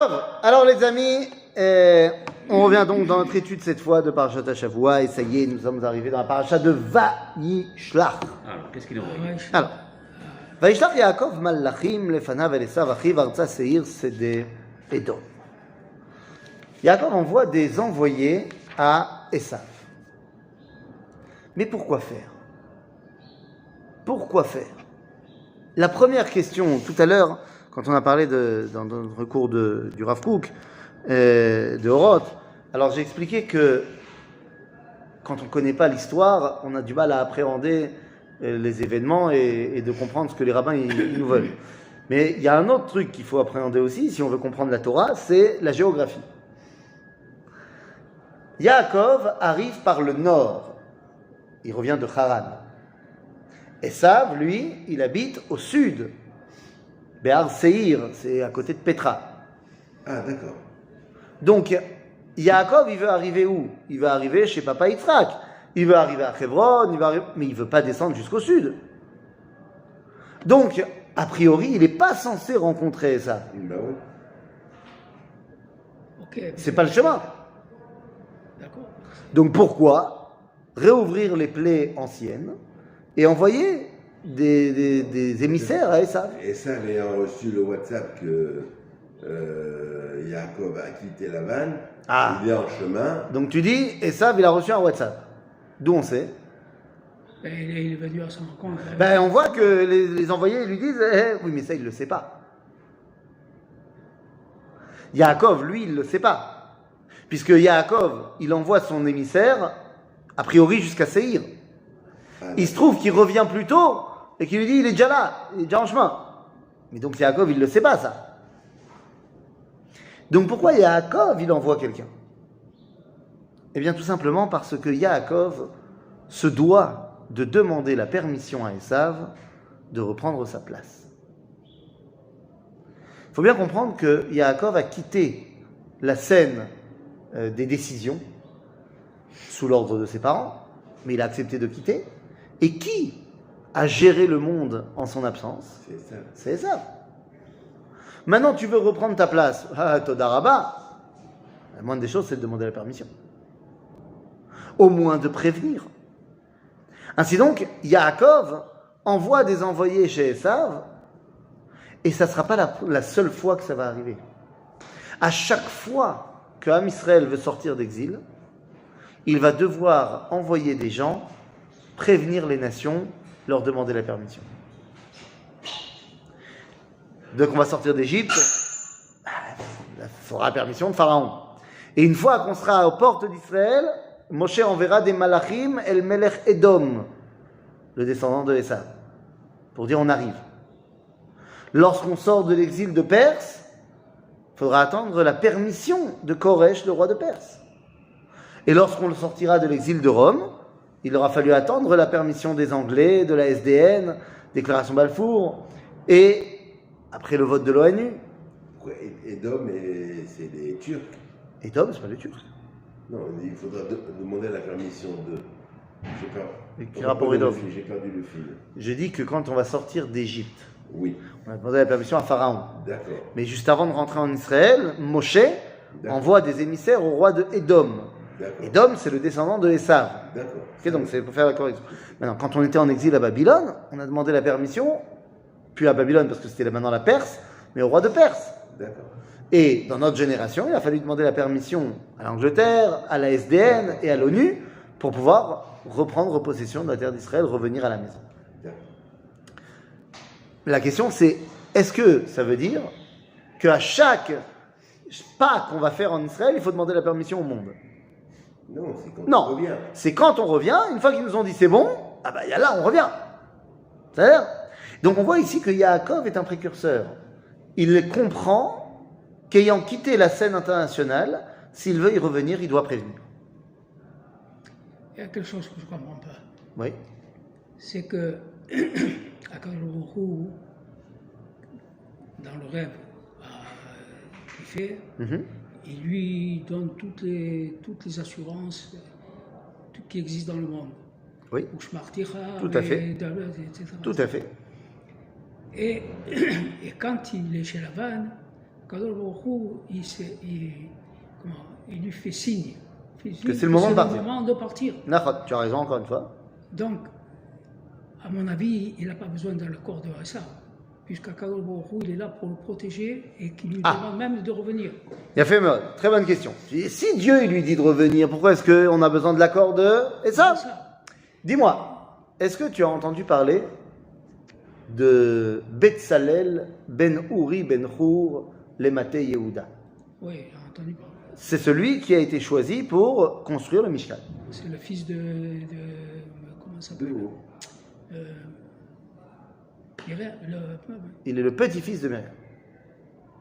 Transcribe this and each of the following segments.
Alors les amis, on revient donc dans notre étude cette fois de Parashat Shavua et ça y est, nous sommes arrivés dans la Parashat de Vayishlach. Alors, qu'est-ce qu'il envoie? Alors, Vayishlach Yaakov Malachim lefanav el Esav achiv arza seir sede Edom. Yaakov envoie des envoyés à Esav. Mais pourquoi faire? Pourquoi faire? La première question, tout à l'heure, quand on a parlé dans notre cours du Rav Kook, de Oroth, alors j'ai expliqué que quand on ne connaît pas l'histoire, on a du mal à appréhender les événements et de comprendre ce que les rabbins ils nous veulent. Mais il y a un autre truc qu'il faut appréhender aussi, si on veut comprendre la Torah, c'est la géographie. Yaakov arrive par le nord, il revient de Haran. Esav, lui, il habite au sud. Béar Seir, c'est à côté de Petra. Ah, d'accord. Donc, Yaakov, il veut arriver où? Il veut arriver chez Papa Yitzhak. Il veut arriver à Hebron, mais il ne veut pas descendre jusqu'au sud. Donc, a priori, il n'est pas censé rencontrer ça. Bah oui. Ok. C'est pas le chemin. D'accord. Donc, pourquoi réouvrir les plaies anciennes et envoyer des émissaires à Esav? Et ça, ayant reçu le WhatsApp que Yaakov a quitté la vanne, Ah. il est en chemin. Donc, tu dis, Esav, il a reçu un WhatsApp. D'où on sait? Ben, il est venu à son rencontre. Ben, on voit que les envoyés lui disent oui, mais ça, il ne le sait pas. Yaakov, lui, il ne le sait pas. Puisque Yaakov, il envoie son émissaire, a priori, jusqu'à Seir. Il se trouve qu'il revient plus tôt et qu'il lui dit il est déjà là, il est déjà en chemin. Mais donc Yaakov, il ne le sait pas, ça. Donc pourquoi Yaakov, il envoie quelqu'un? Eh bien, tout simplement parce que Yaakov se doit de demander la permission à Esav de reprendre sa place. Il faut bien comprendre que Yaakov a quitté la scène des décisions sous l'ordre de ses parents, mais il a accepté de quitter. Et qui a géré le monde en son absence? C'est ça. C'est Esav. Maintenant, tu veux reprendre ta place. Ah, Todaraba. La moindre des choses, c'est de demander la permission. Au moins de prévenir. Ainsi donc, Yaakov envoie des envoyés chez Esav, et ça ne sera pas la seule fois que ça va arriver. À chaque fois que Am Israël veut sortir d'exil, il va devoir envoyer des gens, prévenir les nations, leur demander la permission. Donc on va sortir d'Égypte, il faudra la permission de Pharaon. Et une fois qu'on sera aux portes d'Israël, Moshe enverra des malachim el melech Edom, le descendant de Esav, pour dire on arrive. Lorsqu'on sort de l'exil de Perse, il faudra attendre la permission de Koresh, le roi de Perse. Et lorsqu'on sortira de l'exil de Rome, il aura fallu attendre la permission des Anglais, de la SDN, déclaration Balfour, et après le vote de l'ONU. Pourquoi Edom, c'est des Turcs? Edom, c'est pas les Turcs. Non, il faudra demander la permission de. J'ai pas. Quel rapport Edom? J'ai perdu le fil. Je dis que quand on va sortir d'Égypte, Oui, on a demandé la permission à Pharaon. d'accord. Mais juste avant de rentrer en Israël, Moshe envoie des émissaires au roi de Edom. D'accord. Edom, c'est le descendant de Esav. D'accord. Ok, donc c'est pour faire la correction. Maintenant, quand on était en exil à Babylone, on a demandé la permission, puis à Babylone parce que c'était maintenant la Perse, mais au roi de Perse. D'accord. Et dans notre génération, il a fallu demander la permission à l'Angleterre, à la SDN et à l'ONU pour pouvoir reprendre possession de la terre d'Israël, revenir à la maison. D'accord. La question c'est, est-ce que ça veut dire qu'à chaque pas qu'on va faire en Israël, il faut demander la permission au monde? Non, c'est quand Non, on revient. c'est quand on revient, une fois qu'ils nous ont dit c'est bon, ah bah là on revient. C'est-à-dire, donc on voit ici que Yaakov est un précurseur. Il comprend qu'ayant quitté la scène internationale, s'il veut y revenir, il doit prévenir. Il y a quelque chose que je ne comprends pas. Oui. C'est que, Akadosh Baruch Hu, dans le rêve qu'il fait, il lui donne toutes les assurances, tout qui existe dans le monde. Oui. Ushmarticha, Tout à fait. etc. Tout à fait. Et quand il est chez Lavan, Kadosh Baruch Hu, il lui fait signe. Que c'est le moment de partir. C'est le moment de partir. Nachot, tu as raison encore une fois. Donc, à mon avis, il n'a pas besoin de l'accord de Esav, puisqu'Akadosh Baruch Hu, il est là pour le protéger et qu'il lui demande même de revenir. Il a fait très bonne question. Si Dieu il lui dit de revenir, pourquoi est-ce qu'on a besoin de l'accord de Esav? Dis-moi, est-ce que tu as entendu parler de Betzalel ben Uri ben Hur Lemate Yehuda? Oui, j'ai entendu parler. C'est celui qui a été choisi pour construire le Mishkan. C'est le fils de comment ça s'appelle? Il est le petit-fils de Myriam.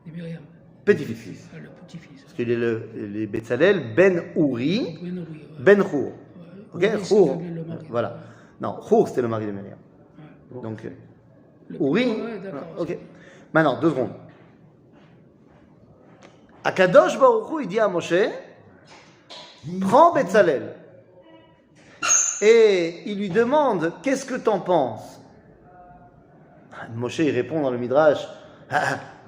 De Myriam. Petit-fils. Le petit-fils. Parce qu'il est le Betzalel ben Uri Ben Uri, ben Hur. Ok, Hur. Le mari. Voilà. Non, Hur c'était le mari de Myriam. Ouais. Donc, Le- Uri. Ouais, d'accord. Ok. Maintenant, 2 secondes. Akadosh Baruch Hu, il dit à Moshe, prends Betzalel. Et il lui demande, qu'est-ce que t'en penses? Moshe, il répond dans le Midrash,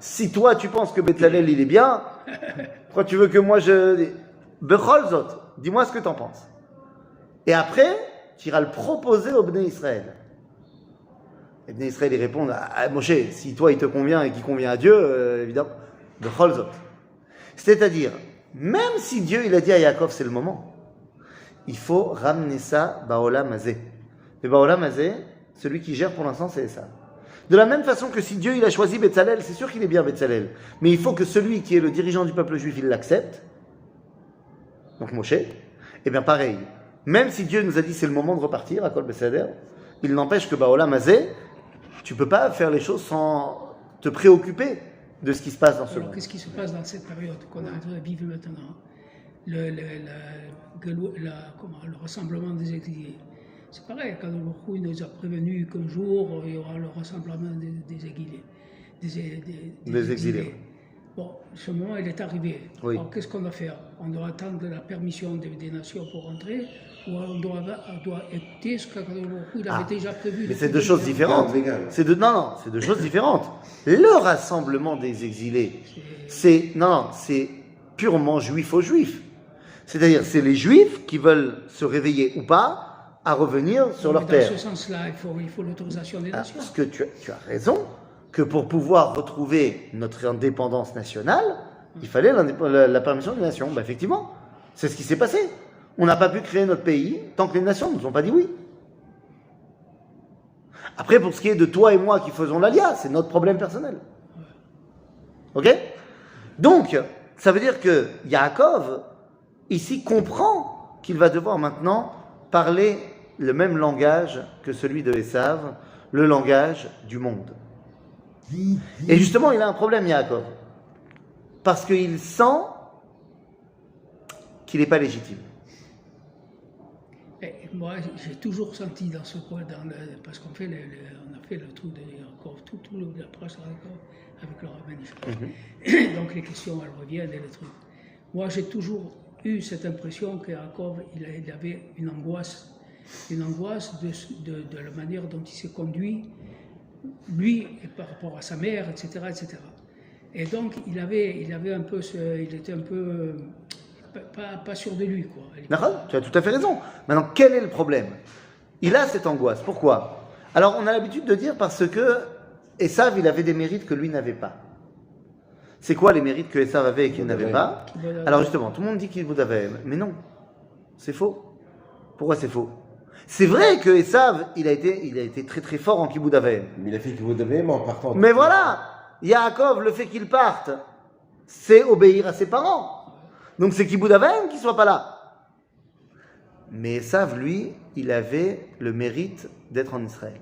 si toi tu penses que Betzalel il est bien, pourquoi tu veux que moi je... Bechol Zot, dis-moi ce que t'en penses. Et après, tu iras le proposer au Bnei Israël. Et Bnei Israël, ils répondent, Moshe, si toi il te convient et qu'il convient à Dieu, évidemment, Bechol Zot. C'est-à-dire, même si Dieu il a dit à Yaakov c'est le moment, il faut ramener ça Baolam Hazé. Et Baolam Hazé, celui qui gère pour l'instant c'est ça. De la même façon que si Dieu il a choisi Betzalel, c'est sûr qu'il est bien Betzalel, mais il faut que celui qui est le dirigeant du peuple juif il l'accepte. Donc Moshe, et bien pareil, même si Dieu nous a dit c'est le moment de repartir à Kol Beseder, il n'empêche que Baolam Hazé, tu peux pas faire les choses sans te préoccuper de ce qui se passe dans ce Alors, monde. qu'est-ce qui se passe dans cette période qu'on est en train de vivre maintenant? Le rassemblement des exilés. C'est pareil, quand le Hu nous a prévenu qu'un jour, il y aura le rassemblement des exilés. Des exilés. Bon, ce moment, il est arrivé. Oui. Alors, qu'est-ce qu'on doit faire? On doit attendre la permission des nations pour rentrer, ou on doit écouter ce que le Hu avait déjà prévu. Mais c'est 2 choses différentes. Légal. C'est 2 choses différentes. Le rassemblement des exilés, c'est purement juif aux juifs. C'est-à-dire, c'est les juifs qui veulent se réveiller ou pas à revenir sur leur terre. Dans ce sens-là, il faut l'autorisation des nations. Parce que tu as raison, que pour pouvoir retrouver notre indépendance nationale, il fallait la permission des nations. Ben, effectivement, c'est ce qui s'est passé. On n'a pas pu créer notre pays tant que les nations ne nous ont pas dit oui. Après, pour ce qui est de toi et moi qui faisons l'alia, c'est notre problème personnel. Ok? Donc, ça veut dire que Yaakov, ici, comprend qu'il va devoir maintenant parler le même langage que celui de Esav, le langage du monde. Et justement, il a un problème, Yaakov, parce qu'il sent qu'il n'est pas légitime. Et moi, j'ai toujours senti dans ce point, parce qu'on fait on a fait le truc de Yaakov, tout la presse avec le rabbin. Donc les questions, elles reviennent et les trucs. Moi, j'ai toujours eu cette impression que Yaakov, il avait une angoisse de la manière dont il s'est conduit, lui, et par rapport à sa mère, etc., etc. Et donc, il était un peu pas sûr de lui, quoi. D'accord ? Tu as tout à fait raison. Maintenant, quel est le problème ? Il a cette angoisse. Pourquoi ? Alors, on a l'habitude de dire parce que Esav, il avait des mérites que lui n'avait pas. C'est quoi les mérites que Esav avait et qu'il n'avait pas ? Alors justement, tout le monde dit qu'il vous avait, mais non, c'est faux. Pourquoi c'est faux ? C'est vrai que Esav, il a été très très fort en Kibbutz Avaim. Mais il a fait que vous devez, mais en partant. Mais voilà, Yaakov, le fait qu'il parte, c'est obéir à ses parents. Donc c'est Kibbutz Avaim qu'il ne soit pas là. Mais Esav, lui, il avait le mérite d'être en Israël.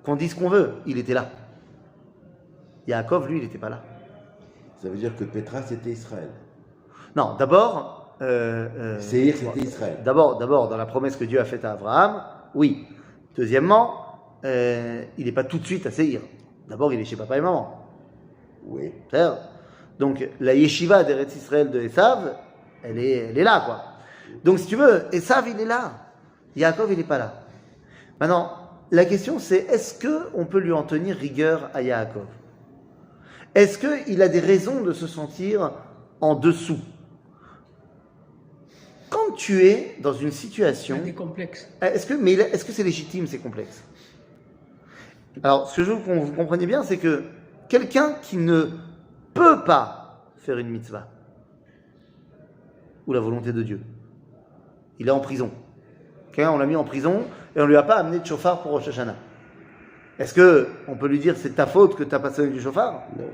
Qu'on dise ce qu'on veut, il était là. Yaakov, lui, il n'était pas là. Ça veut dire que Pétra, c'était Israël. Non, d'abord... Séhir, c'était Israël. D'abord, dans la promesse que Dieu a faite à Abraham, oui. Deuxièmement, il n'est pas tout de suite à Séhir. D'abord, il est chez papa et maman. Oui. C'est-à-dire, donc, la yeshiva d'Eretz Israël de Esav, elle est là, quoi. Donc, si tu veux, Esav, il est là. Yaakov, il n'est pas là. Maintenant, la question, c'est est-ce qu'on peut lui en tenir rigueur à Yaakov ? est-ce qu'il a des raisons de se sentir en dessous? Quand tu es dans une situation... Il y a des complexes. Est-ce que c'est légitime, ces complexes? Alors, ce que je veux que vous compreniez bien, c'est que quelqu'un qui ne peut pas faire une mitzvah, ou la volonté de Dieu, il est en prison. On l'a mis en prison et on ne lui a pas amené de chauffard pour Rosh Hashanah. Est-ce qu'on peut lui dire c'est ta faute que tu n'as pas sonné du chauffard? Non.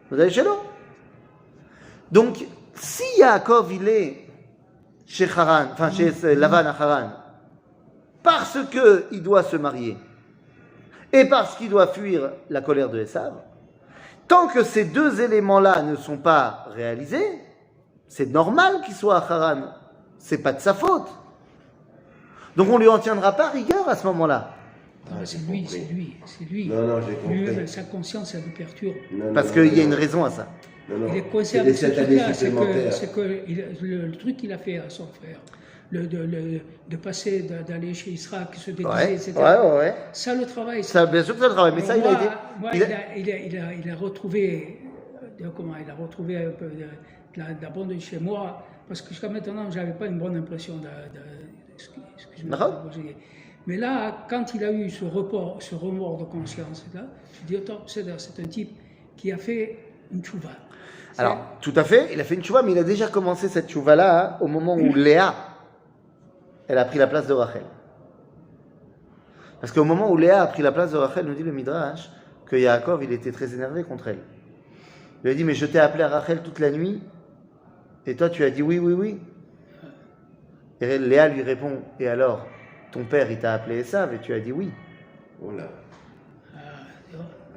Vous allez chez l'eau. Donc, si Yaakov il est chez Haran, enfin chez Lavan à Haran, parce qu'il doit se marier et parce qu'il doit fuir la colère de Esav, tant que ces deux éléments-là ne sont pas réalisés, c'est normal qu'il soit à Haran. C'est pas de sa faute. Donc on lui en tiendra pas rigueur à ce moment-là. Non, mais c'est lui. Non, j'ai compris. Lui, sa conscience, ça le perturbe. Parce qu'il y a une raison à ça. Non. Il est coincé C'est avec des ce 7 années truc-là. supplémentaires. C'est que le truc qu'il a fait à son frère, de passer, d'aller chez Israël, se déguiser, Ouais, etc. ouais. Ça, le travail. Ça, bien sûr que ça le travaille, mais ça, il a été. Moi, il a retrouvé, il a retrouvé un peu de la bonne chez moi, parce que jusqu'à maintenant, je n'avais pas une bonne impression excuse-moi. Mais là, quand il a eu ce remords de conscience, là, je dis, attends, c'est un type qui a fait une tchouva. Alors, tout à fait, il a fait une tchouva, mais il a déjà commencé cette tchouva-là au moment où Léa, elle a pris la place de Rachel. Parce qu'au moment où Léa a pris la place de Rachel, nous dit le Midrash, que Yaakov, il était très énervé contre elle. Il lui a dit, mais je t'ai appelé à Rachel toute la nuit, et toi tu as dit oui. Et Léa lui répond, et alors, ton père il t'a appelé Esav, et tu as dit oui. Oh là.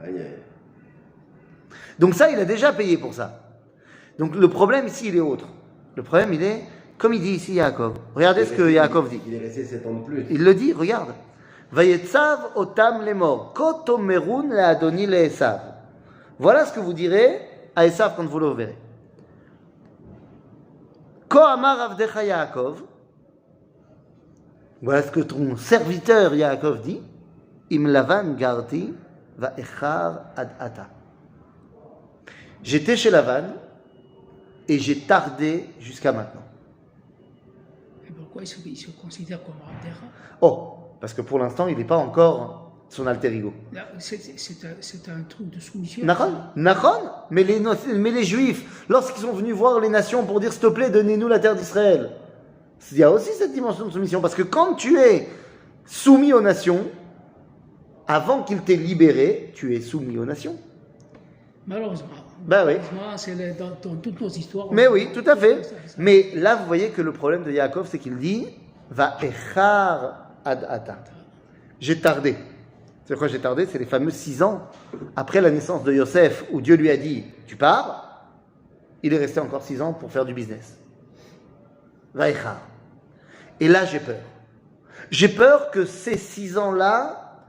Aïe. Donc ça, il a déjà payé pour ça. Donc le problème ici, il est autre. Le problème, il est, comme il dit ici Yaakov. Regardez ce que Yaakov dit. Il est resté 7 ans de plus. Il le dit, regarde. Vayetzav otam lemor, kotomerun le Adoni le Esav. Voilà ce que vous direz à Esav quand vous le verrez. Ko amar avdecha Yaakov. Voilà ce que ton serviteur Yaakov dit. Im Lavan garti va echar ad ata. J'étais chez Lavan et j'ai tardé jusqu'à maintenant. Et pourquoi il se considère comme Abdera? Oh, parce que pour l'instant, il n'est pas encore son alter ego. C'est un truc de soumission. Nachon, mais les Juifs, lorsqu'ils sont venus voir les nations pour dire s'il te plaît, donnez-nous la terre d'Israël, il y a aussi cette dimension de soumission. Parce que quand tu es soumis aux nations, avant qu'il t'ait libéré, tu es soumis aux nations. Malheureusement. Ben oui. Malheureusement, c'est dans toutes nos histoires. Mais oui, tout à fait. Mais là, vous voyez que le problème de Yaakov, c'est qu'il dit va echar ad ata. J'ai tardé. C'est quoi j'ai tardé? C'est les fameux 6 ans après la naissance de Yosef, où Dieu lui a dit tu pars. Il est resté encore 6 ans pour faire du business. Va echar. Et là, j'ai peur. J'ai peur que ces 6 ans-là.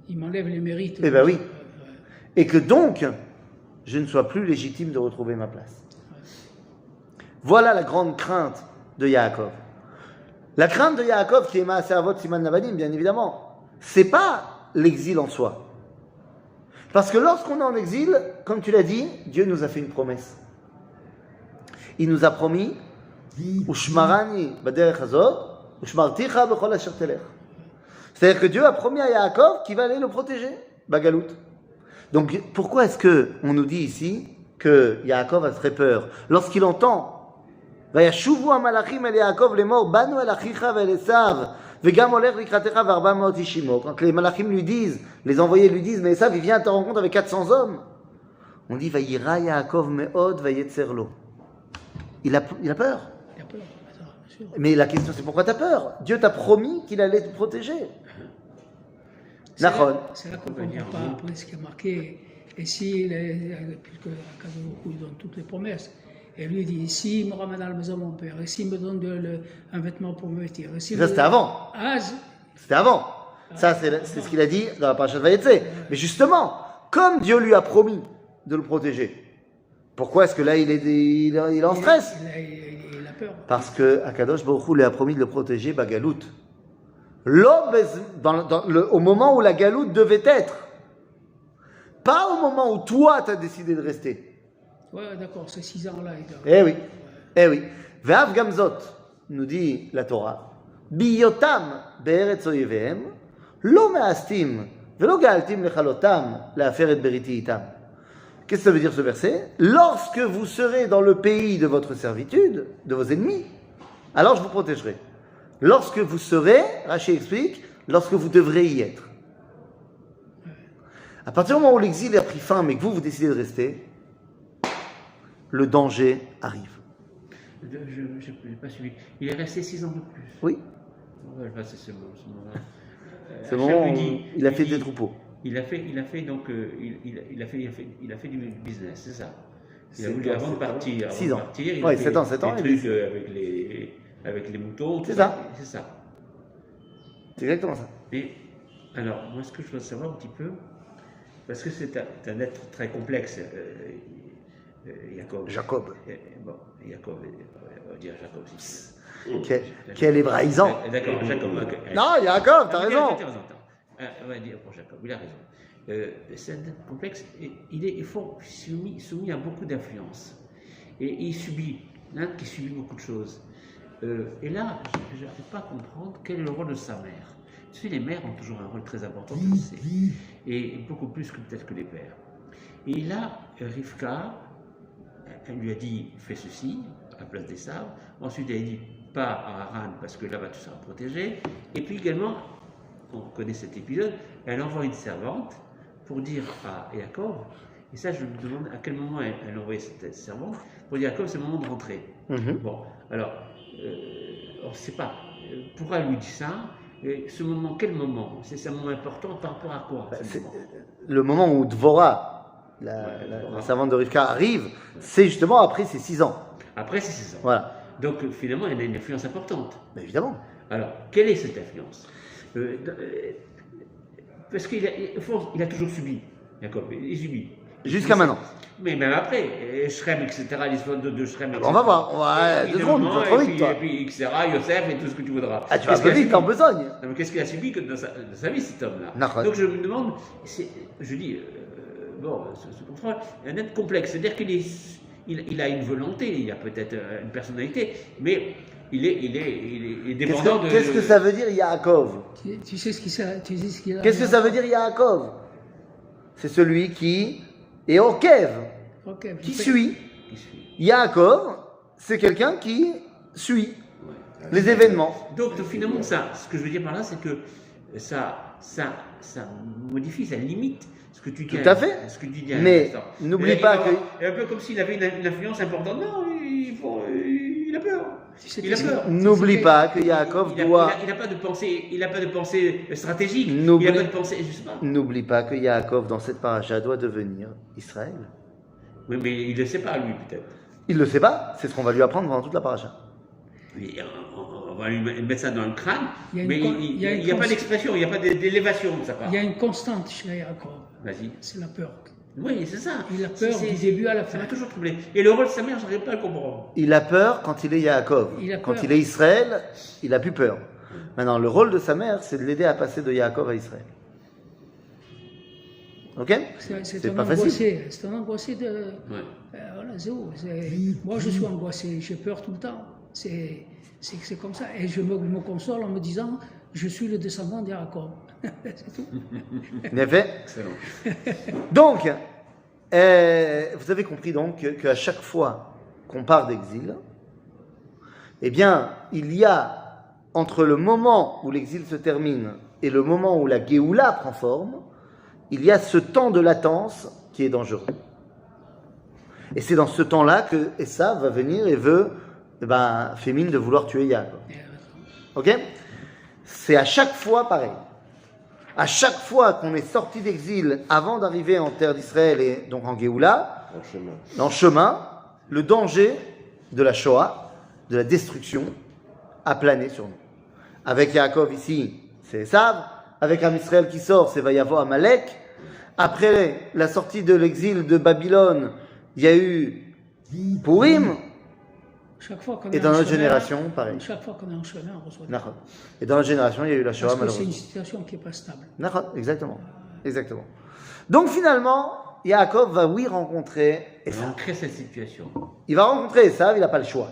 Il m'enlève les mérites. Eh ben oui. Et que donc, je ne sois plus légitime de retrouver ma place. Voilà la grande crainte de Yaakov. La crainte de Yaakov, qui est Maaseh Avot Siman Navadim, bien évidemment, c'est pas l'exil en soi. Parce que lorsqu'on est en exil, comme tu l'as dit, Dieu nous a fait une promesse. Il nous a promis Ushmarani baderech hazot, ushmarticha bechol asher telech. C'est-à-dire que Dieu a promis à Yaakov qu'il va aller le protéger, Bagalout. Donc, pourquoi est-ce qu'on nous dit ici que Yaakov a très peur? Lorsqu'il entend Vayashuvu amalachim el Yaakov lemor, banu el achicha vel Esav, vegam olech likratecha varba mot ishimo. Quand les malachim lui disent, les envoyés lui disent, mais Esav, il vient à ta rencontre avec 400 hommes. On dit Vayira Yaakov meod vayetzer lo. Il a peur. Il a peur, bien sûr. Mais la question, c'est pourquoi tu as peur? Dieu t'a promis qu'il allait te protéger. C'est là qu'on ne comprend pas après ce qui a marqué. Et si, puisque Akadosh lui donne toutes les promesses, et lui dit, si il me ramène à la maison mon père, et s'il me donne un vêtement pour me vêtir, et ça c'était avant. C'était avant. Ça c'est ce qu'il a dit dans la parashat Vayetze. Mais justement, comme Dieu lui a promis de le protéger, pourquoi est-ce que là il est en stress? Il a peur. Parce que Akadosh Baruch Hu lui a promis de le protéger Bagalout. L'homme, au moment où la galoute devait être. Pas au moment où toi, tu as décidé de rester. Ouais, d'accord, ces 6 ans-là. Eh oui, eh oui. Ve'av gamzot, nous dit la Torah, biyotam be'eretz oyevehem, lo me'astim, ve'lo ga'altim lechalotam, la'afer et beriti itam. Qu'est-ce que ça veut dire ce verset? Lorsque vous serez dans le pays de votre servitude, de vos ennemis, alors je vous protégerai. Lorsque vous serez, Rashi explique, lorsque vous devrez y être. À partir du moment où l'exil a pris fin, mais que vous décidez de rester, le danger arrive. Je n'ai pas suivi. Il est resté 6 ans de plus. Oui. Ouais, c'est ce moment-là. C'est le moment où il a fait des troupeaux. Il a fait du business, c'est ça. Il a Sept voulu ans, avant de partir. 6 ans. Il Oui, a fait 7 ans. des trucs avec les moutons. C'est ça. C'est ça. C'est exactement ça. Mais alors, moi, ce que je veux savoir un petit peu, parce que c'est un être très complexe, Jacob. Jacob. Bon, Jacob, on va dire Jacob aussi. Quel hébraïsant. D'accord, Jacob. Non, Jacob, t'as raison. On va dire pour Jacob, il a raison. C'est un être complexe, et il est soumis à beaucoup d'influences. Et il subit, qui subit beaucoup de choses. Et là, je n'arrive pas à comprendre quel est le rôle de sa mère. Tu sais, les mères ont toujours un rôle très important, tu le sais, et beaucoup plus que peut-être que les pères. Et là, Rivka, elle lui a dit fais ceci à la place des sabres. Ensuite, elle a dit pas à Haran parce que là-bas tu seras protégé. Et puis également, on connaît cet épisode, elle envoie une servante pour dire à Yaakov, et ça je me demande à quel moment elle a envoyé cette servante, pour dire à Yaakov c'est le moment de rentrer. Bon, alors, on ne sait pas. Pourquoi elle lui dit ça? Ce moment, quel moment? C'est un moment important par rapport à quoi? C'est le moment où Dvorah, la servante de Rivka, arrive, c'est justement après ses 6 ans. Après ces 6 ans. Voilà. Donc finalement, elle a une influence importante. Mais évidemment. Alors, quelle est cette influence? Parce qu'il a toujours subi, Jacob, il subit. Jusqu'à maintenant. Mais même après, Shrem, etc., l'histoire de Shrem, etc. On va voir. 2 secondes, tu vas trop vite, toi. Et puis, etc., Yosef et tout ce que tu voudras. Ah, tu vas un peu vite, en besogne. Non, mais qu'est-ce qu'il a subi dans sa vie, cet homme-là? D'accord. Donc je me demande, je dis, bon, ce contrôle est un être complexe, c'est-à-dire qu'il a une volonté, il a peut-être une personnalité, mais il est dépendant de... Qu'est-ce que ça veut dire Yaakov? Tu sais ce qu'il a. Qu'est-ce que ça veut dire Yaakov? C'est celui qui est Okev, qui suit. Yaakov, c'est quelqu'un qui suit les événements. Donc finalement, ce que je veux dire par là, c'est que ça modifie, ça limite ce que tu dis. Tout à fait. Ce que tu dis mais n'oublie pas que... Un peu comme s'il avait une influence importante. Non, il a peur. Il a peur. N'oublie pas que Yaakov doit... Il n'a pas de pensée stratégique. Il n'a pas de pensée, je sais pas. N'oublie pas que Yaakov, dans cette paracha, doit devenir Israël. Oui, mais il ne le sait pas, lui, peut-être. Il ne le sait pas. C'est ce qu'on va lui apprendre pendant toute la paracha. On va lui mettre ça dans le crâne, mais il n'y a pas d'expression, il n'y a pas d'élévation de sa part. Il y a une constante chez Yaakov. Vas-y. C'est la peur. Oui, c'est ça. Il a peur du début à la fin. Ça m'a toujours troublé. Et le rôle de sa mère, je n'arrive pas à le comprendre. Il a peur quand il est Yaakov. Quand il est Israël, il a plus peur. Maintenant, le rôle de sa mère, c'est de l'aider à passer de Yaakov à Israël. Ok? C'est pas facile. C'est un angoissé de... Ouais. Voilà, zéro. Moi, je suis angoissé. J'ai peur tout le temps. C'est comme ça. Et je me console en me disant, je suis le descendant de Yaakov. C'est tout. Bien fait. Excellent. Donc, vous avez compris donc qu'à chaque fois qu'on part d'exil, eh bien, il y a entre le moment où l'exil se termine et le moment où la Géoula prend forme, il y a ce temps de latence qui est dangereux. Et c'est dans ce temps-là que Esav va venir et fait mine de vouloir tuer Yaakov. Ok? C'est à chaque fois pareil. À chaque fois qu'on est sorti d'exil avant d'arriver en terre d'Israël et donc en Géoula, dans le chemin, le danger de la Shoah, de la destruction, a plané sur nous. Avec Yaakov ici, c'est Esav. Avec un Israël qui sort, c'est Vayavo Amalek. Après la sortie de l'exil de Babylone, il y a eu Purim. Et dans notre génération, pareil. Chaque fois qu'on est en chemin, on reçoit. Et dans notre génération, il y a eu la Shoah, malheureusement. C'est malheureusement. une situation qui n'est pas stable. Exactement. Exactement. Donc finalement, Yaakov va oui rencontrer On Esav. crée cette situation. Il va rencontrer Esav, il n'a pas le choix.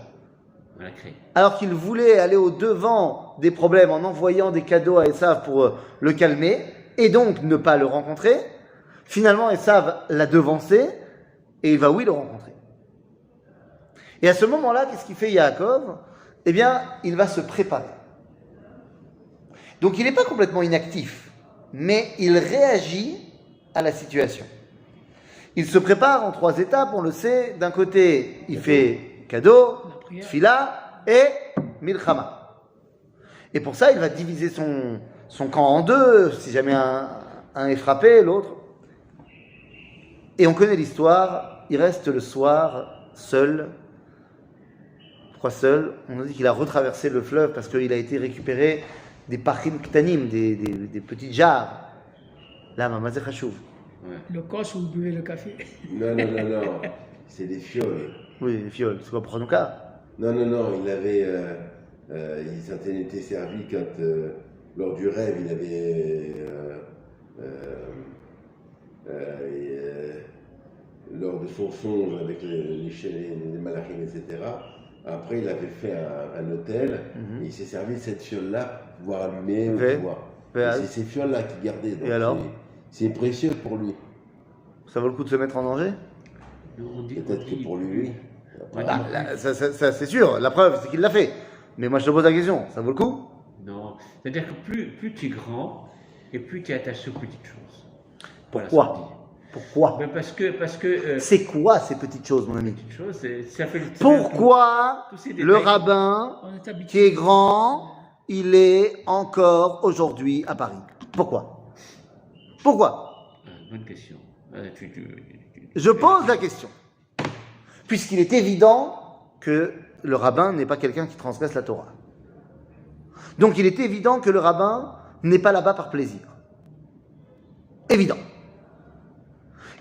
On la crée. Alors qu'il voulait aller au devant des problèmes en envoyant des cadeaux à Esav pour le calmer, et donc ne pas le rencontrer, finalement Esav l'a devancé, et il va oui le rencontrer. Et à ce moment-là, qu'est-ce qu'il fait Yaakov? Eh bien, il va se préparer. Donc il n'est pas complètement inactif, mais il réagit à la situation. Il se prépare en 3 étapes, on le sait. D'un côté, il fait cadeau, La prière. tfila et milchama. Et pour ça, il va diviser son camp en 2, si jamais un est frappé, l'autre. Et on connaît l'histoire, il reste le soir seul. Pourquoi seul? On nous dit qu'il a retraversé le fleuve parce qu'il a été récupéré des pachim ktanim, des petites jarres. Là, mamazé chachouv. Ouais. Le cos où vous buvez le café. Non, non, non, non. C'est des fioles. Oui, les fioles, c'est quoi pour Hanouka? Non, non, non. Il s'en était servi quand, lors du rêve, il avait. Lors de son songe avec les malachim, etc. Après, il avait fait un hôtel. Et il s'est servi de cette fiole-là pour pouvoir allumer ou pouvoir. Et c'est ces fioles-là qu'il gardait. Donc Et alors? C'est précieux pour lui. Ça vaut le coup de se mettre en danger? Peut-être que pour lui, oui. Ouais, Bah, là, ça, c'est sûr, la preuve c'est qu'il l'a fait. Mais moi je te pose la question, ça vaut le coup? Non. C'est-à-dire que plus tu es grand, et plus tu es attaché aux petites choses. Voilà Pourquoi? ce qu'on dit. Pourquoi? Ben parce que C'est quoi ces petites choses, mon ami? petites choses, ça fait Pourquoi tous ces le détails. rabbin On est habitué. qui est grand, il est encore aujourd'hui à Paris? Pourquoi? Pourquoi? Bonne question. Je pose la question. Puisqu'il est évident que le rabbin n'est pas quelqu'un qui transgresse la Torah. Donc il est évident que le rabbin n'est pas là-bas par plaisir. Évident.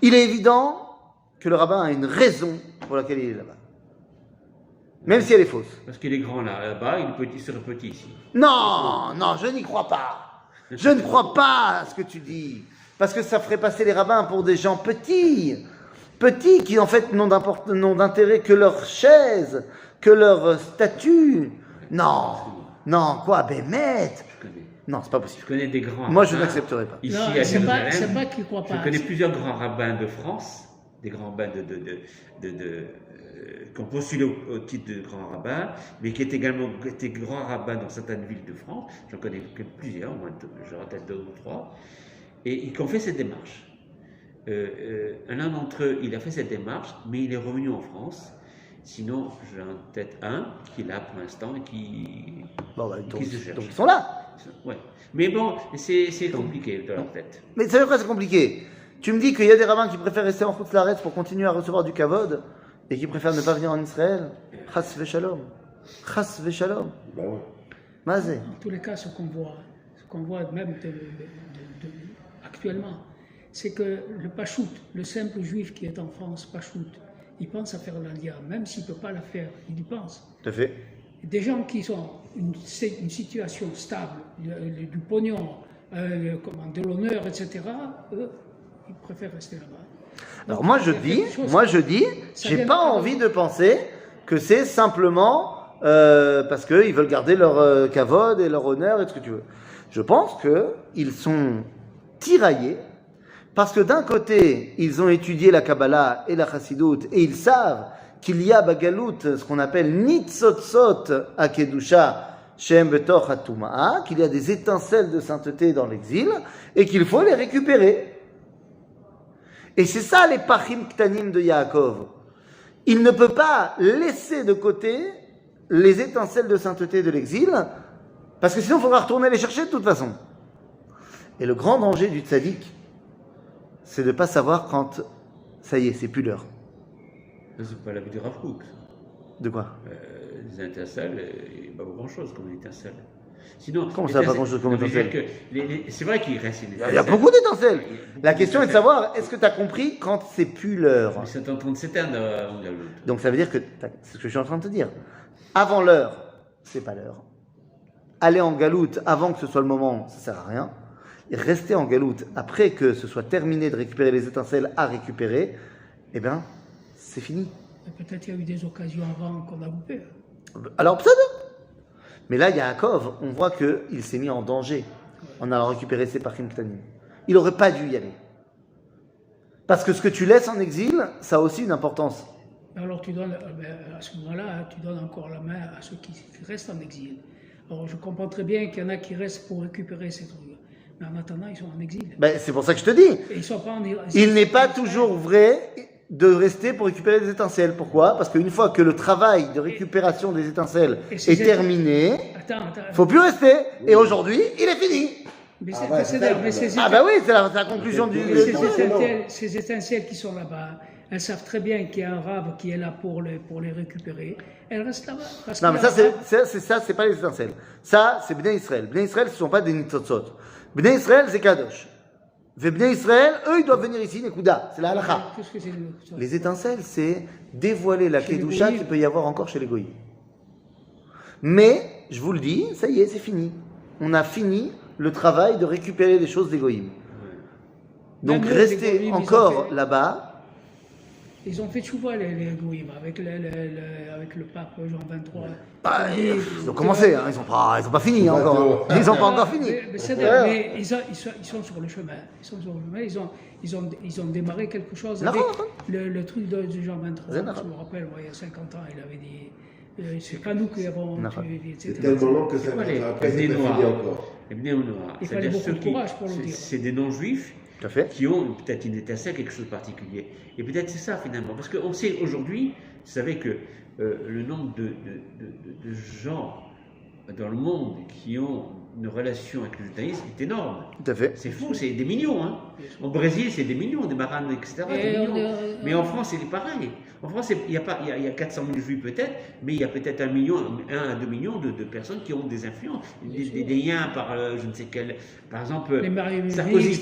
Il est évident que le rabbin a une raison pour laquelle il est là-bas. Même si elle est fausse. Parce qu'il est grand là-bas, il serait petit ici. Non, non, je n'y crois pas. Je ne crois pas à ce que tu dis. Parce que ça ferait passer les rabbins pour des gens petits. Petits qui en fait n'ont d'intérêt que leur chaise, que leur statut. Non, non, quoi, Bémet? Je connais. Non, c'est pas possible. Je connais des grands Moi, je rabbins. n'accepterai pas. Ici Non, à c'est pas Jérusalem, qu'il croit pas. je connais plusieurs grands rabbins de France, des grands rabbins qui ont postulé au titre de grand rabbin, mais qui étaient également grands rabbins dans certaines villes de France. J'en connais plusieurs, moi, j'en tête 2 ou 3, et qui ont fait cette démarche. L'un d'entre eux, il a fait cette démarche, mais il est revenu en France. Sinon, j'ai en tête un qui est là pour l'instant et qui Bon, bah, qui se cherche. donc ils sont là. Ouais. Mais bon, c'est compliqué dans leur tête. Mais ça veut quoi, c'est compliqué? Tu me dis qu'il y a des rabbins qui préfèrent rester en Chutz pour continuer à recevoir du kavod et qui préfèrent ne pas venir en Israël? Chas v'shalom. Chas v'shalom. Bah ouais. Mazé. En tous les cas, ce qu'on voit même actuellement, c'est que le pachout, le simple juif qui est en France, pachout, il pense à faire l'Aliyah, même s'il ne peut pas la faire, il y pense. Tout à fait. Des gens qui ont une situation stable, du pognon, de l'honneur, etc., eux, ils préfèrent rester là-bas. Alors Donc, moi il je y a quelque chose- dis, ça j'ai vient pas de- envie de penser que c'est simplement parce qu'ils veulent garder leur kavod et leur honneur et tout ce que tu veux. Je pense qu'ils sont tiraillés parce que d'un côté, ils ont étudié la Kabbalah et la Chassidut et ils savent qu'il y a Bagalout, ce qu'on appelle Nitzotzot à Kedusha, Shem Betoch Hatuma'a, qu'il y a des étincelles de sainteté dans l'exil et qu'il faut les récupérer. Et c'est ça les Pachim Ktanim de Yaakov. Il ne peut pas laisser de côté les étincelles de sainteté de l'exil, parce que sinon il faudra retourner les chercher de toute façon. Et le grand danger du tzaddik, c'est de ne pas savoir quand, ça y est, c'est plus l'heure. Ça, c'est pas la vie du Rav Kook. De quoi? Les étincelles, il n'y a pas grand-chose comme étincelles. Sinon, Comment ça, pas grand-chose comme étincelles? C'est vrai qu'il reste une Il y a beaucoup d'étincelles. La question est de savoir, est-ce que tu as compris quand c'est plus l'heure? Mais c'est en train de s'éteindre en Galoute. Donc ça veut dire que, c'est ce que je suis en train de te dire. Avant l'heure, c'est pas l'heure. Aller en galoute avant que ce soit le moment, ça sert à rien. rester en galoute après que ce soit terminé de récupérer les étincelles à récupérer, eh bien, c'est fini. Peut-être qu'il y a eu des occasions avant qu'on a loupé. Alors, peut-être. Mais là, Yaakov, on voit qu'il s'est mis en danger en allant récupérer ses parchim ktanim. Il n'aurait pas dû y aller. Parce que ce que tu laisses en exil, ça a aussi une importance. Alors tu donnes, à ce moment-là, tu donnes encore la main à ceux qui restent en exil. Alors je comprends très bien qu'il y en a qui restent pour récupérer ces trucs. Mais en attendant, ils sont en exil. Ben, c'est pour ça que je te dis. Et ils sont pas en, il n'est pas toujours vrai de rester pour récupérer des étincelles. Pourquoi? Parce qu'une fois que le travail de récupération des étincelles est terminé, il ne faut plus rester. Et aujourd'hui, il est fini. Mais ah ben oui, c'est la conclusion du... Ces étincelles qui sont là-bas, elles savent très bien qu'il y a un rave qui est là pour les récupérer. Elles restent là-bas. Non, mais ça, c'est pas les étincelles. Ça, c'est Bnei Israël. Bnei Israël, ce ne sont pas des nitzotzot. Bnei Israël, c'est Kadosh. Bnei Israël, eux, ils doivent venir ici, Nekuda. C'est la halakha. Les étincelles, c'est dévoiler la Kedusha qu'il peut y avoir encore chez les goyim. Mais, je vous le dis, ça y est, c'est fini. On a fini le travail de récupérer des choses des goyim. Donc, rester encore là-bas. Ils ont fait chouva les goïms avec le pape Jean 23. Ils ont commencé, hein, ils n'ont pas fini encore. Ils n'ont pas encore fini. Mais ils sont sur le chemin. Ils ont démarré quelque chose avec le truc de Jean 23. Je me rappelle, moi, il y a 50 ans, il avait dit c'est pas nous qui avons tué, etc. C'est tellement long que ça va après c'est pas fini encore. Les Bnei Noir. Il fallait beaucoup de courage pour le dire. C'est des non-juifs qui ont peut-être une étincelle, quelque chose de particulier. Et peut-être c'est ça finalement. Parce qu'on sait aujourd'hui, vous savez que le nombre de gens dans le monde qui ont une relation avec le judaïsme est énorme. Tout à fait. C'est fou, c'est des millions. Hein. Au Brésil, c'est des millions, des maranes, etc. Des millions. Mais en France, c'est pareil. En France, il y a 400 000 juifs peut-être, mais il y a peut-être 1 à 2 millions de personnes qui ont des influences, des liens par je ne sais quel. Par exemple, Sarkozy,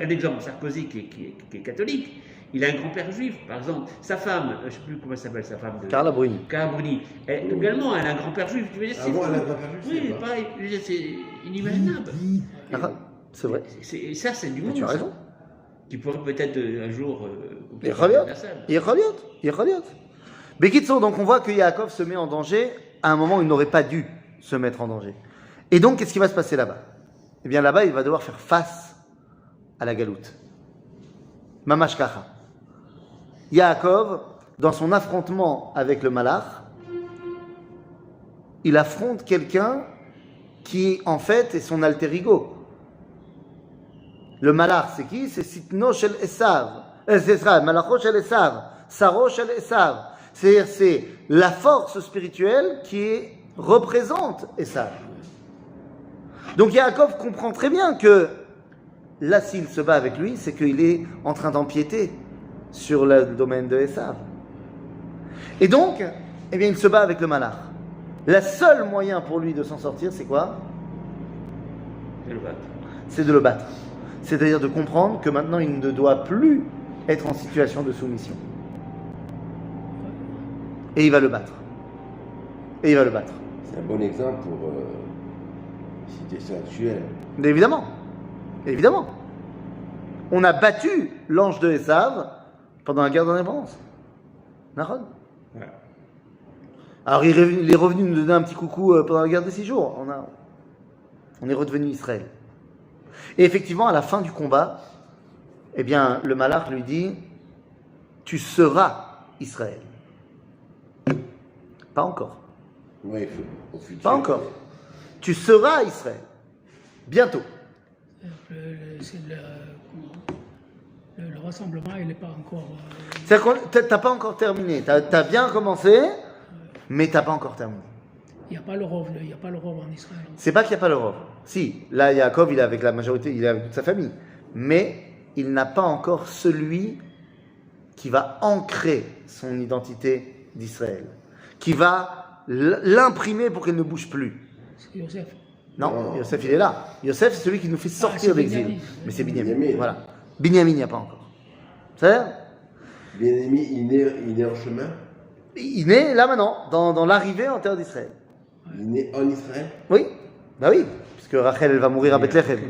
un exemple, Sarkozy qui est catholique. Il a un grand-père juif, par exemple. Sa femme, je ne sais plus comment s'appelle sa femme. Carla Bruni. Également, elle a un grand-père juif. Tu veux dire, elle a un grand-père juif. Oui, pareil. C'est inimaginable. C'est vrai. Et ça, c'est du monde. Tu as raison. Qui pourrait peut-être un jour. Il reviot. Bekitso, donc on voit que Yaakov se met en danger à un moment où il n'aurait pas dû se mettre en danger. Et donc, qu'est-ce qui va se passer là-bas? Eh bien, là-bas, il va devoir faire face à la galoute. Mamash Kacha. Yaakov, dans son affrontement avec le Malach, il affronte quelqu'un qui, en fait, est son alter ego. Le Malach, c'est qui? C'est Sitno shel Esav. C'est ça, Malacho shel Esav. Saro shel Esav. C'est-à-dire, c'est la force spirituelle qui représente Esav. Donc Yaakov comprend très bien que là, s'il se bat avec lui, c'est qu'il est en train d'empiéter sur le domaine de Esav. Et donc, eh bien, il se bat avec le Malach. Le seul moyen pour lui de s'en sortir, c'est quoi? C'est de le battre. C'est-à-dire de comprendre que maintenant, il ne doit plus être en situation de soumission. Et il va le battre. C'est un bon exemple pour situation actuelle. Évidemment. On a battu l'ange de Esav pendant la guerre d'indépendance. Nahon. Ouais. Alors il est revenu nous donner un petit coucou pendant la guerre des 6 jours. On est redevenu Israël. Et effectivement, à la fin du combat, eh bien, le Malach lui dit « Tu seras Israël ». Pas encore. Oui, au futur. Pas encore. Tu seras Israël. Bientôt. Le rassemblement, il n'est pas encore... C'est-à-dire que tu n'as pas encore terminé. Tu as bien commencé, mais tu n'as pas encore terminé. Il n'y a pas le rov en Israël. C'est pas qu'il n'y a pas le rov. Si, là, Yaakov, il est avec la majorité, il est avec toute sa famille. Mais il n'a pas encore celui qui va ancrer son identité d'Israël, qui va l'imprimer pour qu'elle ne bouge plus. C'est Yosef. Non, Yosef, il est là. Yosef, c'est celui qui nous fait sortir d'exil. Mais c'est Binyamin. Voilà. Binyamin, il n'y a pas encore. C'est Binyamin, il est en chemin. Il est là maintenant, dans l'arrivée en terre d'Israël. Il est en Israël? Oui, bah oui. Parce que Rachel, elle va mourir à Bethléem.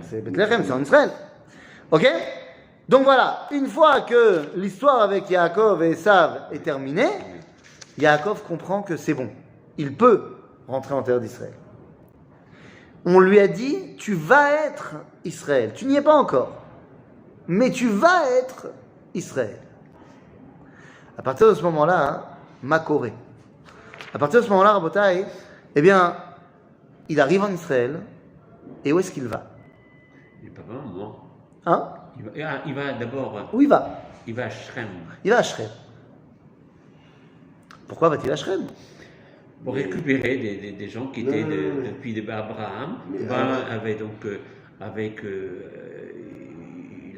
C'est Bethléem, c'est en Israël. Ok? Donc voilà, une fois que l'histoire avec Yaakov et Esav est terminée, Yaakov comprend que c'est bon. Il peut rentrer en terre d'Israël. On lui a dit, tu vas être Israël. Tu n'y es pas encore. Mais tu vas être Israël. À partir de ce moment-là, hein, Makoré. À partir de ce moment-là, Rabotai, eh bien, il arrive en Israël. Et où est-ce qu'il va? Il n'est pas vraiment moi. Hein? Il va d'abord. Où il va? Il va à Shrem. Il va à Shrem. Pourquoi va-t-il à Shrem? Pour récupérer des gens qui étaient depuis Abraham. Abraham avait donc. Il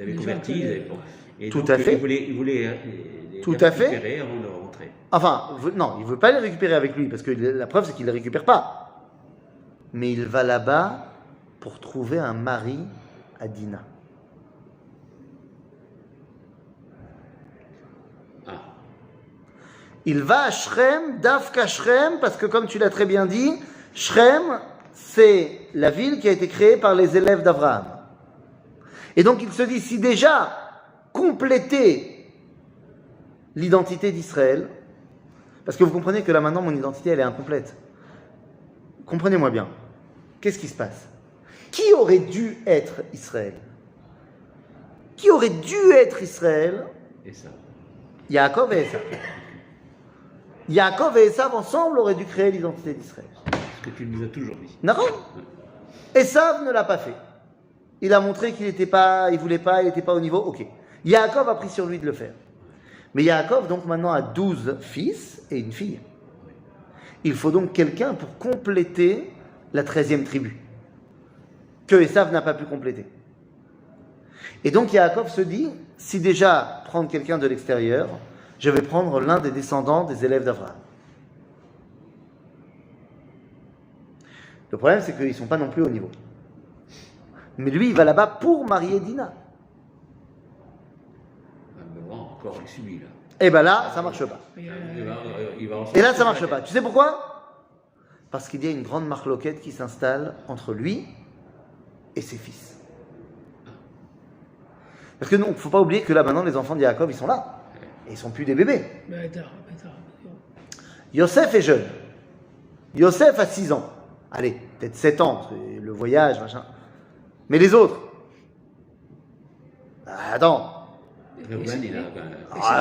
avait converti. Et tout donc, à fait. Il voulait les tout à récupérer fait. avant de rentrer. Enfin, non, il ne veut pas les récupérer avec lui, parce que la preuve, c'est qu'il ne les récupère pas. Mais il va là-bas pour trouver un mari à Dina. Il va à Shrem, Dafka Shrem, parce que comme tu l'as très bien dit, Shrem, c'est la ville qui a été créée par les élèves d'Abraham. Et donc il se dit, si déjà compléter l'identité d'Israël, parce que vous comprenez que là maintenant mon identité elle est incomplète. Comprenez-moi bien. Qu'est-ce qui se passe? Qui aurait dû être Israël? Qui aurait dû être Israël? Esav. Yaakov et Esav. Yaakov et Esav ensemble auraient dû créer l'identité d'Israël. Ce que tu nous as toujours dit. Non. Esav ne l'a pas fait. Il a montré qu'il n'était pas, il voulait pas, il n'était pas au niveau. Ok. Yaakov a pris sur lui de le faire. Mais Yaakov donc maintenant a 12 fils et une fille. Il faut donc quelqu'un pour compléter la 13e tribu que Esav n'a pas pu compléter. Et donc Yaakov se dit, si déjà prendre quelqu'un de l'extérieur, je vais prendre l'un des descendants des élèves d'Abraham. Le problème, c'est qu'ils ne sont pas non plus au niveau. Mais lui, il va là-bas pour marier Dina. Mais bon, encore, il subit là. Et bien là, ça ne marche pas. Et là, ça ne marche pas. Tu sais pourquoi? Parce qu'il y a une grande marloquette qui s'installe entre lui et ses fils. Parce que non, il ne faut pas oublier que là, maintenant, les enfants de Yaakov, ils sont là. Et ils ne sont plus des bébés. Yosef est jeune. Yosef a 6 ans. Allez, peut-être 7 ans, le voyage, machin. Mais les autres? Attends. Reuven, il a.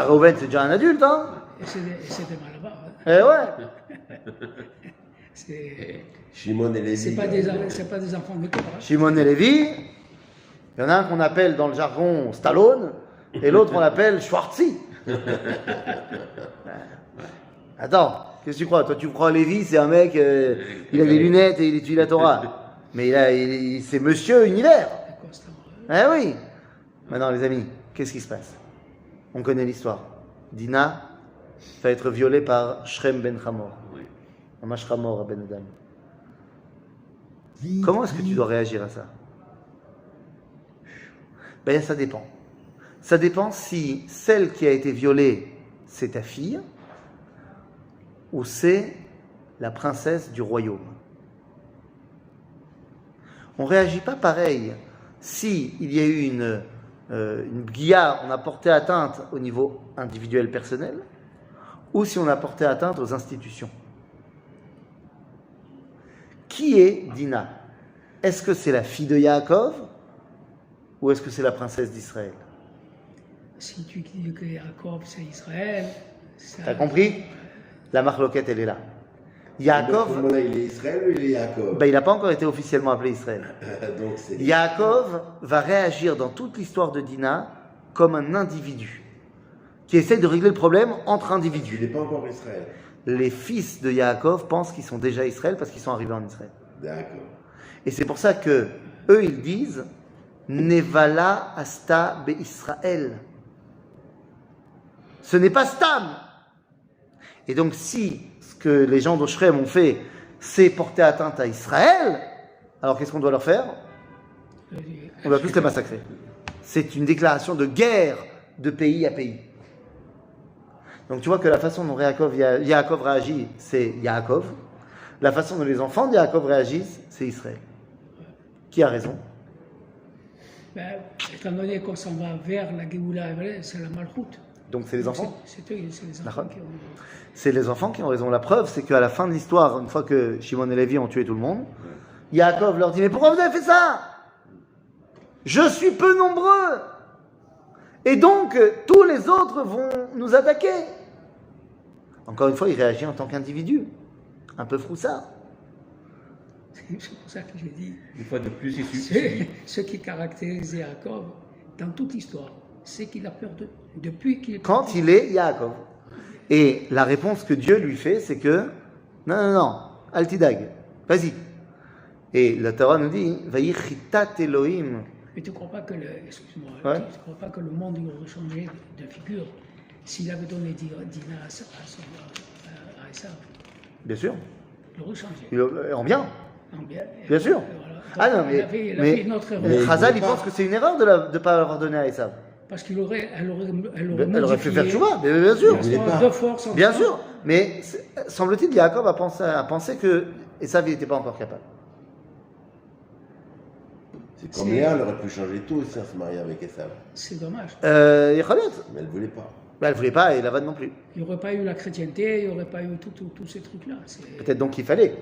Reuven, c'est déjà un adulte, hein? Et c'était mal là-bas. Eh ouais. Shimon et Lévi. C'est pas des enfants de cœur. Hein. Shimon et Lévi. Il y en a un qu'on appelle dans le jargon Stallone, et l'autre on l'appelle Schwartzy. Attends, qu'est-ce que tu crois? Toi, tu crois Lévi, c'est un mec, il a des lunettes et il étudie la Torah. Mais c'est Monsieur Univers. Eh oui. Maintenant, les amis, qu'est-ce qui se passe? On connaît l'histoire. Dina va être violée par Shrem ben Hamor. Amash Hamor à Ben Adam. Comment est-ce que tu dois réagir à ça? Ben, ça dépend. Ça dépend si celle qui a été violée, c'est ta fille, ou c'est la princesse du royaume. On ne réagit pas pareil si il y a eu une guilla, on a porté atteinte au niveau individuel personnel, ou si on a porté atteinte aux institutions. Qui est Dina? Est-ce que c'est la fille de Yaakov ou est-ce que c'est la princesse d'Israël? Si tu dis que Yaakov c'est Israël, t'as compris? La marloquette, elle est là. Yaakov, là, il est Israël ou il est Yaakov? Ben, il n'a pas encore été officiellement appelé Israël. Donc, Yaakov va réagir dans toute l'histoire de Dina comme un individu qui essaie de régler le problème entre individus. Il n'est pas encore Israël. Les fils de Yaakov pensent qu'ils sont déjà Israël parce qu'ils sont arrivés en Israël. D'accord. Et c'est pour ça que eux ils disent Nevala asta be Israël. Ce n'est pas Stam. Et donc si ce que les gens d'Oshrem ont fait, c'est porter atteinte à Israël, alors qu'est-ce qu'on doit leur faire? On doit tous les massacrer. C'est une déclaration de guerre de pays à pays. Donc tu vois que la façon dont Yaakov réagit, c'est Yaakov. La façon dont les enfants de Yaakov réagissent, c'est Israël. Qui a raison? Ben, étant donné qu'on s'en va vers la Géoula, c'est la malchoute. Donc c'est les enfants? C'est eux, c'est les enfants qui ont... C'est les enfants qui ont raison. La preuve, c'est qu'à la fin de l'histoire, une fois que Shimon et Lévi ont tué tout le monde, Yaakov leur dit, mais pourquoi vous avez fait ça? Je suis peu nombreux. Et donc, tous les autres vont nous attaquer. Encore une fois, il réagit en tant qu'individu. Un peu froussard. C'est pour ça que je dis... Une fois de plus, Ce qui caractérise Yaakov, dans toute l'histoire, c'est qu'il a peur depuis qu'il est... Quand il est Yaakov. Et la réponse que Dieu lui fait, c'est que, non, Altidag, vas-y. Et la Torah nous dit, Vayichitat Elohim. Mais tu ne crois pas que excuse-moi, Ouais. tu crois pas que le monde il aurait changé de figure s'il avait donné Dina à Esav? Bien sûr. Il aurait changé. En bien. En bien. Bien sûr. Voilà. Ah non, Il a fait une autre erreur. mais Chazal, il pense que c'est une erreur de ne pas l'avoir donné à Esav. Parce qu'elle aurait Elle aurait fait faire chouva, bien sûr. De force. Bien sûr. Mais semble-t-il, Yaakov a pensé que Esav n'était pas encore capable. C'est comme Léa, elle aurait pu changer tout aussi en se mariant avec Esav. C'est dommage. Mais elle Mais elle voulait pas. ne voulait pas et Lavan non plus. Il n'y aurait pas eu la chrétienté, il n'y aurait pas eu tous ces trucs-là. Peut-être donc qu'il fallait.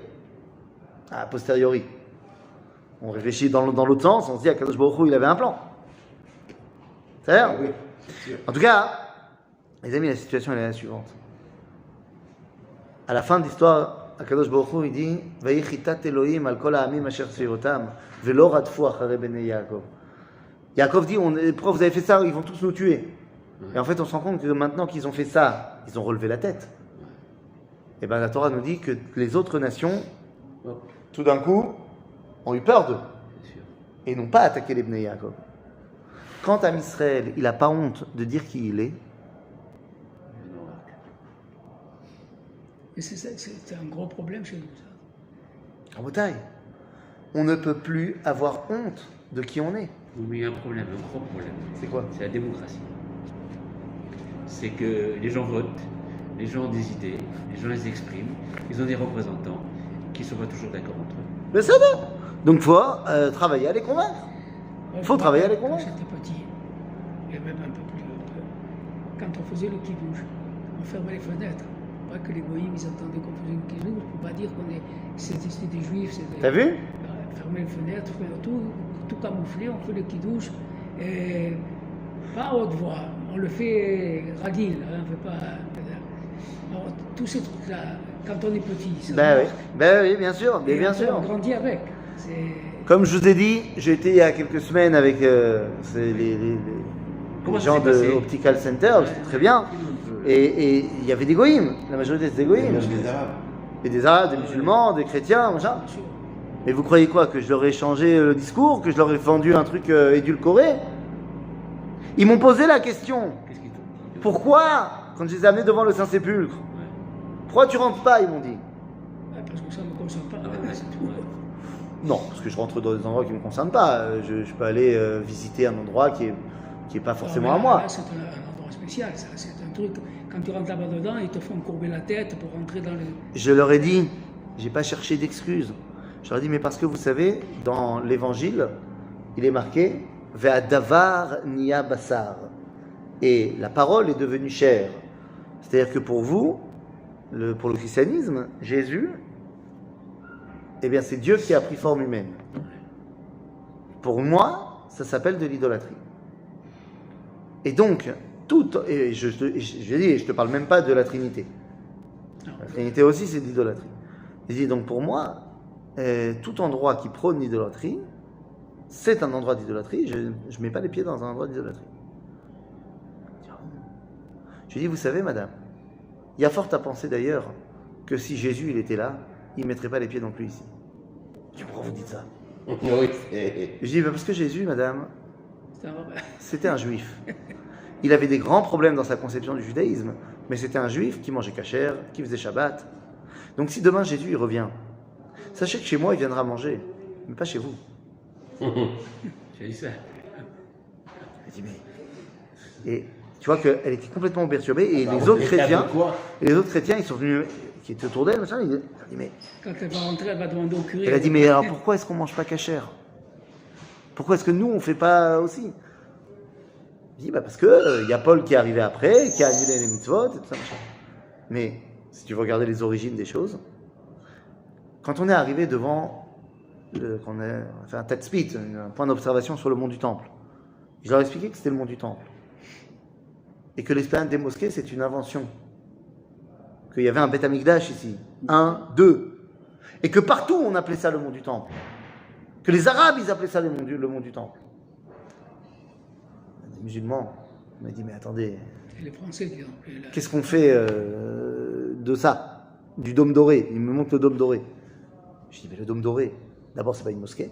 A posteriori. On réfléchit dans l'autre sens, on se dit à Kadosh Baruch Hu, il avait un plan. C'est vrai? Oui, c'est sûr. En tout cas, les amis, la situation elle est la suivante. À la fin de l'histoire, Akadosh Baruch Hu, il dit Vayichitat Elohim al kol ha'amim asher tzvirotam velo radfu acharei bnei Yaakov. Yaakov dit pourquoi vous avez fait ça? Ils vont tous nous tuer. Et en fait, on se rend compte que maintenant qu'ils ont fait ça, ils ont relevé la tête. Et bien la Torah nous dit que les autres nations, tout d'un coup, ont eu peur d'eux et n'ont pas attaqué les bnei Yaakov. Quant à Israël, il n'a pas honte de dire qui il est. Mais c'est un gros problème chez nous, ça. En bataille, on ne peut plus avoir honte de qui on est. Oui, mais il y a un problème, un gros problème. C'est quoi? C'est la démocratie. C'est que les gens votent, les gens ont des idées, les gens les expriment, ils ont des représentants qui ne sont pas toujours d'accord entre eux. Mais ça va. Donc il faut travailler à les convaincre. Il faut travailler à les Quand convaincre. j'étais petit, et même un peu plus, quand on faisait le kidouche, on fermait les fenêtres. Pas que les goïms, ils entendaient qu'on faisait le kidouche, pour pas dire c'était des juifs. T'as vu? Fermer les fenêtres, tout camoufler, on fait le kidouche. Et pas à haute voix, on le fait ragil, hein, on fait pas. Alors, tous ces trucs-là, quand on est petit, ça marche. Oui, bien sûr, mais Et bien on sûr. grandit avec. Comme je vous ai dit, j'ai été il y a quelques semaines avec les gens de Optical Center, c'était très bien. Et il y avait des goïms, la majorité c'était des goïms. Même des Arabes. Et des Arabes, des musulmans, des chrétiens, machin. Mais vous croyez quoi? Que je leur ai changé le discours? Que je leur ai vendu un truc édulcoré? Ils m'ont posé la question. Qu'est-ce qu'ils t'ont dit? Pourquoi, quand je les ai amenés devant le Saint-Sépulcre, pourquoi tu rentres pas? Ils m'ont dit. Parce que ça ne me concerne pas. C'est tout. Non, parce que je rentre dans des endroits qui ne me concernent pas. Je peux aller visiter un endroit qui est pas forcément à moi. Là, c'est un endroit spécial, ça. C'est un truc, quand tu rentres là-bas dedans, ils te font courber la tête pour rentrer dans les... Je leur ai dit, j'ai pas cherché d'excuses. Je leur ai dit, mais parce que vous savez, dans l'évangile, il est marqué Ve'adavar niya basar. Et la parole est devenue chair. C'est-à-dire que pour vous, pour le christianisme, Jésus, eh bien, c'est Dieu qui a pris forme humaine. Pour moi, ça s'appelle de l'idolâtrie. Et donc, et je te parle même pas de la Trinité. La Trinité aussi, c'est de l'idolâtrie. Je dis donc pour moi, tout endroit qui prône l'idolâtrie, c'est un endroit d'idolâtrie. Je ne mets pas les pieds dans un endroit d'idolâtrie. Je dis, vous savez, madame, il y a fort à penser d'ailleurs que si Jésus il était là, il ne mettrait pas les pieds non plus ici. Je dis, pourquoi vous dites ça? Oui, Je dis, parce que Jésus, madame, c'était un juif. Il avait des grands problèmes dans sa conception du judaïsme, mais c'était un juif qui mangeait kasher, qui faisait Shabbat. Donc si demain Jésus il revient, sachez que chez moi il viendra manger, mais pas chez vous. J'ai dit ça. Je dis, mais... Et tu vois qu'elle était complètement perturbée, et les autres chrétiens, ils sont venus, qui étaient autour d'elle, machin, ils ont dit, mais... Quand elle va rentrer, elle va demander au curé. Elle a dit, mais alors pourquoi est-ce qu'on mange pas kasher? Pourquoi est-ce que nous, on ne fait pas aussi? Il dit, parce que y a Paul qui est arrivé après, qui a annulé les mitzvot, et tout ça, machin. Mais, si tu veux regarder les origines des choses, quand on est arrivé devant, qu'on a fait un tête spit, un point d'observation sur le mont du Temple, je leur ai expliqué que c'était le mont du Temple. Et que l'esplanade des mosquées, c'est une invention. Qu'il y avait un Beth Amikdash ici. 1, 2. Et que partout, on appelait ça le mont du Temple. Que les Arabes, ils appelaient ça le mont du Temple. Les musulmans, on m'a dit, mais attendez, Et les Français qui ont appelé là. qu'est-ce qu'on fait de ça? Du dôme doré. Il me montre le dôme doré. Je dis, mais le dôme doré, d'abord, c'est pas une mosquée.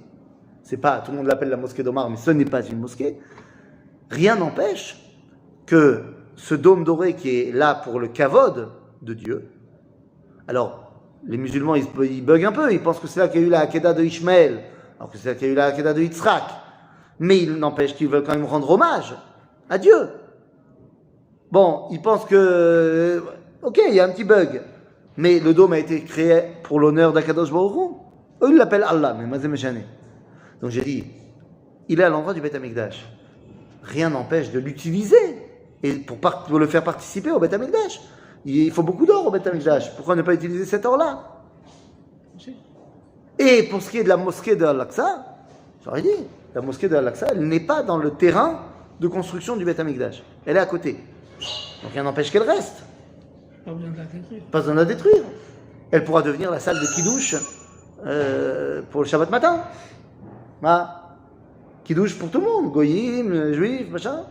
C'est pas, tout le monde l'appelle la mosquée d'Omar, mais ce n'est pas une mosquée. Rien n'empêche que ce dôme doré qui est là pour le kavod de Dieu. Alors, les musulmans, ils buguent un peu, ils pensent que c'est là qu'il y a eu la Hakeda de Ishmaël, alors que c'est là qu'il y a eu la Hakeda de Yitzhak. Mais il n'empêche qu'ils veulent quand même rendre hommage à Dieu. Bon, ils pensent que, ok, il y a un petit bug, mais le dôme a été créé pour l'honneur d'Akadosh Baruch Hu. Eux, ils l'appellent Allah, mais Mazé Meshane. Donc j'ai dit, il est à l'endroit du Beth Amikdash. Rien n'empêche de l'utiliser et pour le faire participer au Beth Amikdash. Il faut beaucoup d'or au Beth Amikdash. Pourquoi ne pas utiliser cet or-là? Et pour ce qui est de la mosquée de Al-Aqsa, j'aurais dit, la mosquée de Al-Aqsa, elle n'est pas dans le terrain de construction du Beth Amikdash. Elle est à côté. Donc rien n'empêche qu'elle reste. Pas besoin de la détruire. Pas besoin de la détruire. Elle pourra devenir la salle de Kiddush pour le Shabbat matin. Kiddush pour tout le monde, goyim, juifs, machin.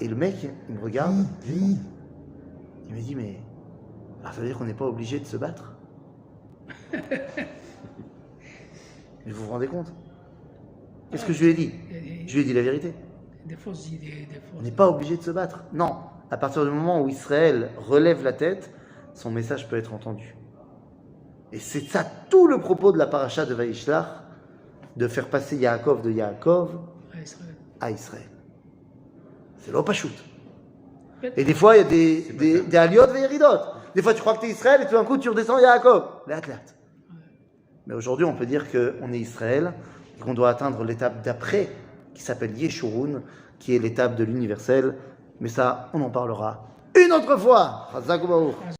Et le mec, il me regarde, il me dit, mais ça veut dire qu'on n'est pas obligé de se battre? Mais vous vous rendez compte? Qu'est-ce que je lui ai dit? Je lui ai dit la vérité. Des fausses idées, des fausses... On n'est pas obligé de se battre. Non, à partir du moment où Israël relève la tête, son message peut être entendu. Et c'est ça tout le propos de la paracha de Vaishlach, de faire passer Yaakov de Yaakov à Israël. C'est l'opachut. Et des fois, il y a des aliot et yeridot. Des fois, tu crois que tu es Israël et tout d'un coup, tu redescends Yaakov. Mais aujourd'hui, on peut dire qu'on est Israël et qu'on doit atteindre l'étape d'après, qui s'appelle Yeshurun, qui est l'étape de l'universel. Mais ça, on en parlera une autre fois.